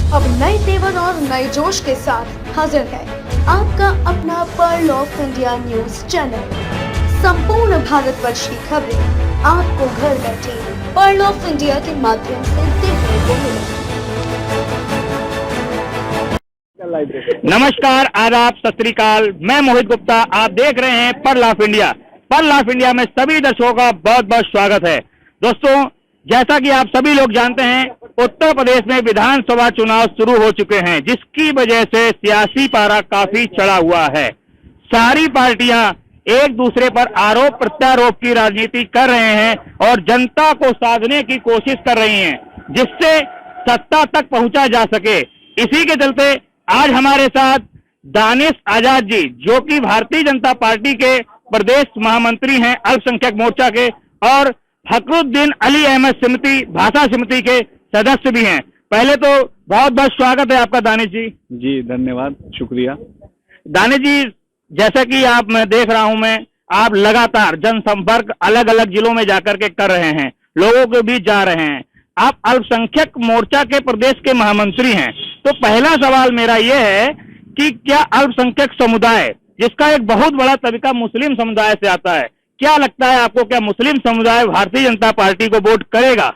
अब नए तेवर और नए जोश के साथ हाजिर है आपका अपना pearl of India news channel. संपूर्ण भारतवर्ष की खबरें आपको घर बैठे पर्ल ऑफ इंडिया के माध्यम से देखने को मिलेंगी। नमस्कार, आदाब, सत श्री अकाल। मैं मोहित गुप्ता, आप देख रहे हैं pearl of India. Pearl of India में सभी दर्शकों का बहुत बहुत स्वागत है। दोस्तों, जैसा कि आप सभी लोग जानते हैं, उत्तर प्रदेश में विधानसभा चुनाव शुरू हो चुके हैं, जिसकी वजह से सियासी पारा काफी चढ़ा हुआ है। सारी पार्टियां एक दूसरे पर आरोप प्रत्यारोप की राजनीति कर रहे हैं और जनता को साधने की कोशिश कर रही हैं, जिससे सत्ता तक पहुंचा जा सके। इसी के चलते आज हमारे साथ दानिश आजाद जी, जो कि भारतीय जनता पार्टी के प्रदेश महामंत्री हैं अल्पसंख्यक मोर्चा के, और फखरुद्दीन अली अहमद समिति, भाषा समिति के सदस्य भी हैं। पहले तो बहुत बहुत स्वागत है आपका दानिश जी। जी धन्यवाद, शुक्रिया। दानिश जी, जैसा कि मैं देख रहा हूं, आप लगातार जनसंपर्क अलग अलग जिलों में जाकर के कर रहे हैं, लोगों के बीच जा रहे हैं। आप अल्पसंख्यक मोर्चा के प्रदेश के महामंत्री हैं, तो पहला सवाल मेरा यह है कि क्या अल्पसंख्यक समुदाय, जिसका एक बहुत बड़ा तबका मुस्लिम समुदाय से आता है, क्या लगता है आपको, क्या मुस्लिम समुदाय भारतीय जनता पार्टी को वोट करेगा?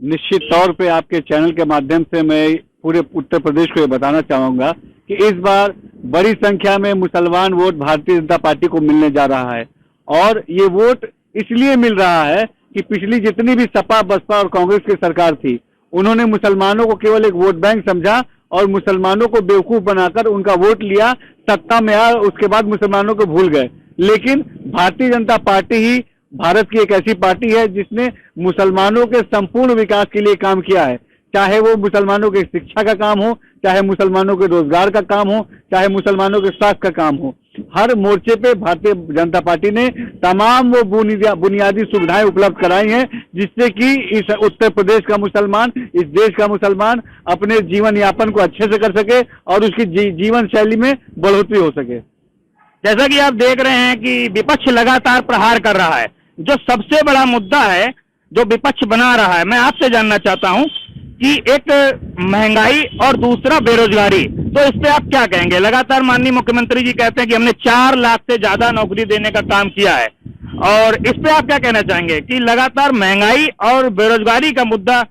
निश्चित तौर पे आपके चैनल के माध्यम से मैं पूरे उत्तर प्रदेश को ये बताना चाहूंगा कि इस बार बड़ी संख्या में मुसलमान वोट भारतीय जनता पार्टी को मिलने जा रहा है। और ये वोट इसलिए मिल रहा है कि पिछली जितनी भी सपा, बसपा और कांग्रेस की सरकार थी, उन्होंने मुसलमानों को केवल एक वोट बैंक समझा और मुसलमानों को बेवकूफ बनाकर उनका वोट लिया, सत्ता में आया, उसके बाद मुसलमानों को भूल गए। लेकिन भारतीय जनता पार्टी ही भारत की एक ऐसी पार्टी है जिसने मुसलमानों के संपूर्ण विकास के लिए काम किया है, चाहे वो मुसलमानों के शिक्षा का काम हो, चाहे मुसलमानों के रोजगार का काम हो, चाहे मुसलमानों के स्वास्थ्य का काम हो। हर मोर्चे पे भारतीय जनता पार्टी ने तमाम वो बुनियादी सुविधाएं उपलब्ध कराई हैं, जिससे कि इस उत्तर प्रदेश का मुसलमान, इस देश का मुसलमान अपने जीवन यापन को अच्छे से कर सके और उसकी जीवन शैली में बढ़ोतरी हो सके। जैसा कि आप देख रहे हैं कि विपक्ष लगातार प्रहार कर रहा है। जो सबसे बड़ा मुद्दा है जो विपक्ष बना रहा है, मैं आपसे जानना चाहता हूं कि एक महंगाई और दूसरा बेरोजगारी, तो इस पे आप क्या कहेंगे? लगातार माननीय मुख्यमंत्री जी कहते हैं कि हमने 4 लाख से ज्यादा नौकरी देने का काम किया है, और इस पे आप क्या कहना चाहेंगे कि लगातार महंगाई और बेरोजगारी का मुद्दा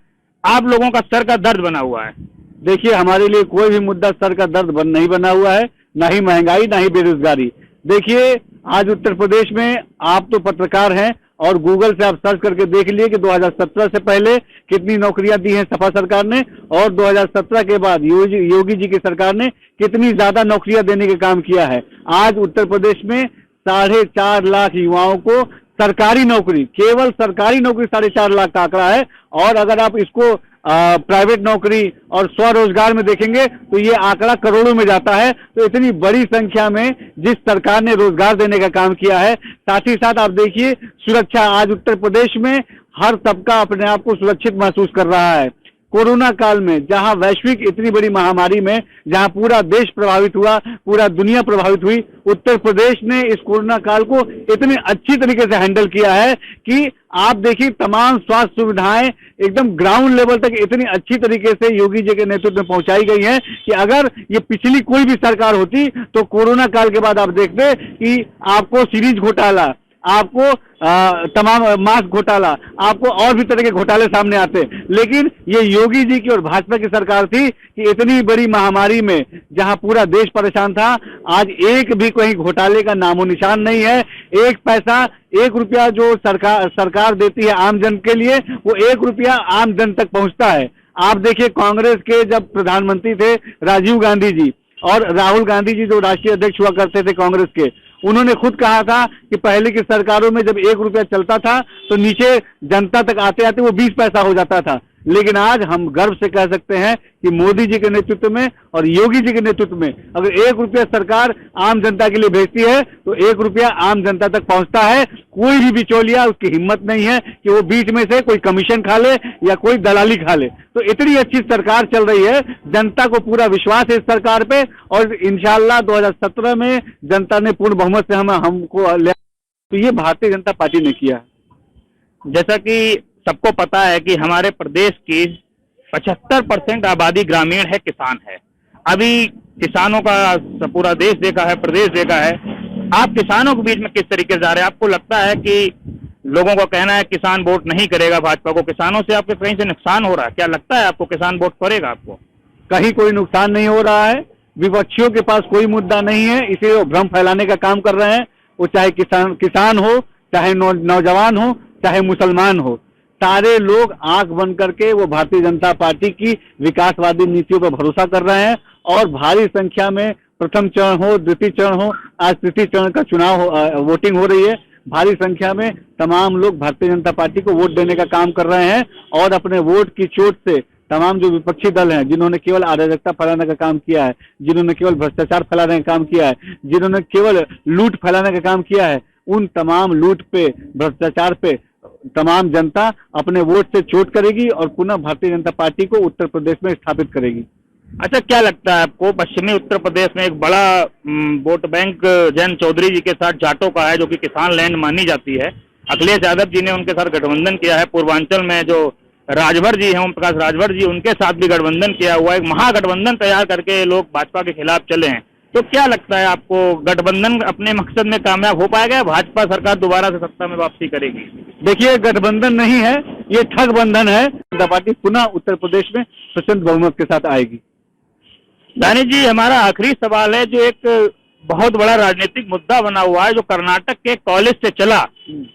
आप लोगों का सर का दर्द बना हुआ है? देखिए, हमारे लिए कोई भी मुद्दा सर का दर्द नहीं बना हुआ है, ना ही महंगाई, ना ही बेरोजगारी। देखिए, आज उत्तर प्रदेश में आप तो पत्रकार हैं और गूगल से आप सर्च करके देख लिए कि 2017 से पहले कितनी नौकरियां दी हैं सपा सरकार ने, और 2017 के बाद योगी जी की सरकार ने कितनी ज्यादा नौकरियां देने का काम किया है। आज उत्तर प्रदेश में 4.5 लाख युवाओं को सरकारी नौकरी, केवल सरकारी नौकरी 4.5 लाख का आंकड़ा है। और अगर आप इसको प्राइवेट नौकरी और स्वरोजगार में देखेंगे तो ये आंकड़ा करोड़ों में जाता है। तो इतनी बड़ी संख्या में जिस सरकार ने रोजगार देने का काम किया है, साथ ही साथ आप देखिए सुरक्षा, आज उत्तर प्रदेश में हर तबका अपने आप को सुरक्षित महसूस कर रहा है। कोरोना काल में, जहां वैश्विक इतनी बड़ी महामारी में, जहां पूरा देश प्रभावित हुआ, पूरा दुनिया प्रभावित हुई, उत्तर प्रदेश ने इस कोरोना काल को इतनी अच्छी तरीके से हैंडल किया है कि आप देखिए तमाम स्वास्थ्य सुविधाएं एकदम ग्राउंड लेवल तक इतनी अच्छी तरीके से योगी जी के नेतृत्व में पहुंचाई गई हैं कि अगर ये पिछली कोई भी सरकार होती तो कोरोना काल के बाद आप देखते कि आपको सीरीज घोटाला, आपको तमाम मास्क घोटाला, आपको और भी तरह के घोटाले सामने आते। लेकिन ये योगी जी की और भाजपा की सरकार थी कि इतनी बड़ी महामारी में जहां पूरा देश परेशान था, आज एक भी कोई घोटाले का नामो निशान नहीं है। 1 पैसा, 1 रुपया जो सरकार देती है आम जन के लिए, वो 1 रुपया आम जन तक पहुंचता है। आप देखिए, कांग्रेस के जब प्रधानमंत्री थे राजीव गांधी जी, और राहुल गांधी जी जो राष्ट्रीय अध्यक्ष हुआ करते थे कांग्रेस के, उन्होंने खुद कहा था कि पहले की सरकारों में जब 1 रुपया चलता था तो नीचे जनता तक आते आते वो 20 पैसा हो जाता था। लेकिन आज हम गर्व से कह सकते हैं कि मोदी जी के नेतृत्व में और योगी जी के नेतृत्व में अगर 1 रुपया सरकार आम जनता के लिए भेजती है तो 1 रुपया आम जनता तक पहुंचता है। कोई भी बिचौलिया, उसकी हिम्मत नहीं है कि वो बीच में से कोई कमीशन खा ले या कोई दलाली खा ले। तो इतनी अच्छी सरकार चल रही है, जनता को पूरा विश्वास है इस सरकार पे, और इंशाअल्लाह 2017 में जनता ने पूर्ण बहुमत से हमको ले, तो ये भारतीय जनता पार्टी ने किया। जैसा कि सबको पता है कि हमारे प्रदेश की 75% आबादी ग्रामीण है, किसान है। अभी किसानों का पूरा देश देखा है, प्रदेश देखा है। आप किसानों के बीच में किस तरीके से जा रहे हैं? आपको लगता है कि लोगों का कहना है किसान वोट नहीं करेगा भाजपा को, किसानों से आपके कहीं से नुकसान हो रहा है? क्या लगता है आपको किसान वोट करेगा आपको? कहीं कोई नुकसान नहीं हो रहा है। विपक्षियों के पास कोई मुद्दा नहीं है, इसे वो भ्रम फैलाने का काम कर रहे हैं। वो चाहे किसान हो, चाहे नौजवान हो, चाहे मुसलमान हो, सारे लोग आंख बंद करके वो भारतीय जनता पार्टी की विकासवादी नीतियों पर भरोसा कर रहे हैं। और भारी संख्या में प्रथम चरण हो, द्वितीय चरण हो, आज तृतीय चरण का चुनाव वोटिंग हो रही है। भारी संख्या में तमाम लोग भारतीय जनता पार्टी को वोट देने का काम कर रहे हैं और अपने वोट की चोट से तमाम जो विपक्षी दल हैं, जिन्होंने केवल अराजकता फैलाने का काम किया है, जिन्होंने केवल भ्रष्टाचार फैलाने का काम किया है, जिन्होंने केवल लूट फैलाने का काम किया है, उन तमाम लूट पे, भ्रष्टाचार पे तमाम जनता अपने वोट से चोट करेगी और पुनः भारतीय जनता पार्टी को उत्तर प्रदेश में स्थापित करेगी। अच्छा, क्या लगता है आपको पश्चिमी उत्तर प्रदेश में एक बड़ा वोट बैंक जयंत चौधरी जी के साथ जाटों का है, जो कि किसान लैंड मानी जाती है। अखिलेश यादव जी ने उनके साथ गठबंधन किया है। पूर्वांचल में जो राजभर जी हैं, ओम प्रकाश राजभर जी, उनके साथ भी गठबंधन किया हुआ है। एक महागठबंधन तैयार करके लोग भाजपा के खिलाफ चले हैं। तो क्या लगता है आपको, गठबंधन अपने मकसद में कामयाब हो पाएगा? भाजपा सरकार दोबारा से सत्ता में वापसी करेगी? देखिए, गठबंधन नहीं है, ये ठग बंधन है। जनता पार्टी पुनः उत्तर प्रदेश में प्रचंड बहुमत के साथ आएगी। दानिश जी, हमारा आखिरी सवाल है, जो एक बहुत बड़ा राजनीतिक मुद्दा बना हुआ है, जो कर्नाटक के कॉलेज से चला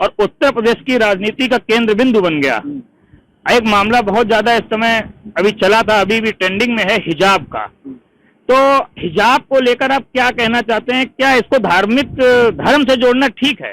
और उत्तर प्रदेश की राजनीति का केंद्र बिंदु बन गया। एक मामला बहुत ज्यादा इस समय अभी चला था, अभी भी ट्रेंडिंग में है, हिजाब का। तो हिजाब को लेकर आप क्या कहना चाहते हैं? क्या इसको धार्मिक धर्म से जोड़ना ठीक है?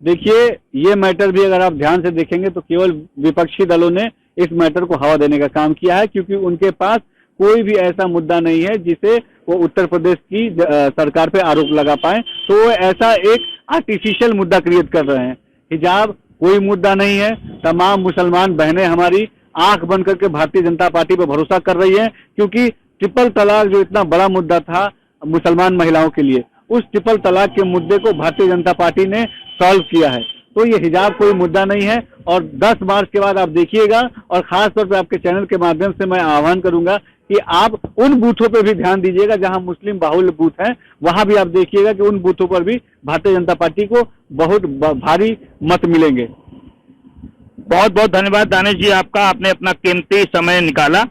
देखिए, ये मैटर भी अगर आप ध्यान से देखेंगे तो केवल विपक्षी दलों ने इस मैटर को हवा देने का काम किया है, क्योंकि उनके पास कोई भी ऐसा मुद्दा नहीं है जिसे वो उत्तर प्रदेश की सरकार पे आरोप लगा पाए। तो वो ऐसा एक आर्टिफिशियल मुद्दा क्रिएट कर रहे हैं। हिजाब कोई मुद्दा नहीं है। तमाम मुसलमान बहनें हमारी आंख बंद करके भारतीय जनता पार्टी पर भरोसा कर रही है, क्योंकि ट्रिपल तलाक जो इतना बड़ा मुद्दा था मुसलमान महिलाओं के लिए, उस ट्रिपल तलाक के मुद्दे को भारतीय जनता पार्टी ने सॉल्व किया है। तो ये हिजाब कोई मुद्दा नहीं है। और 10 मार्च के बाद आप देखिएगा, और खास तौर पे आपके चैनल के माध्यम से मैं आह्वान करूंगा कि आप उन बूथों पे भी ध्यान दीजिएगा जहां मुस्लिम बाहुल्य बूथ हैं, वहां भी आप देखिएगा कि उन बूथों पर भी भारतीय जनता पार्टी को बहुत भारी मत मिलेंगे। बहुत बहुत धन्यवाद दानिश जी आपका, आपने अपना कीमती समय निकाला।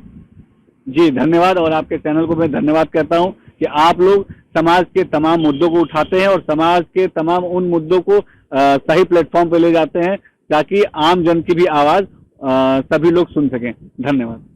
जी धन्यवाद। और आपके चैनल को मैं धन्यवाद कहता हूं कि आप लोग समाज के तमाम मुद्दों को उठाते हैं और समाज के तमाम उन मुद्दों को सही प्लेटफॉर्म पे ले जाते हैं, ताकि आम जन की भी आवाज सभी लोग सुन सकें। धन्यवाद।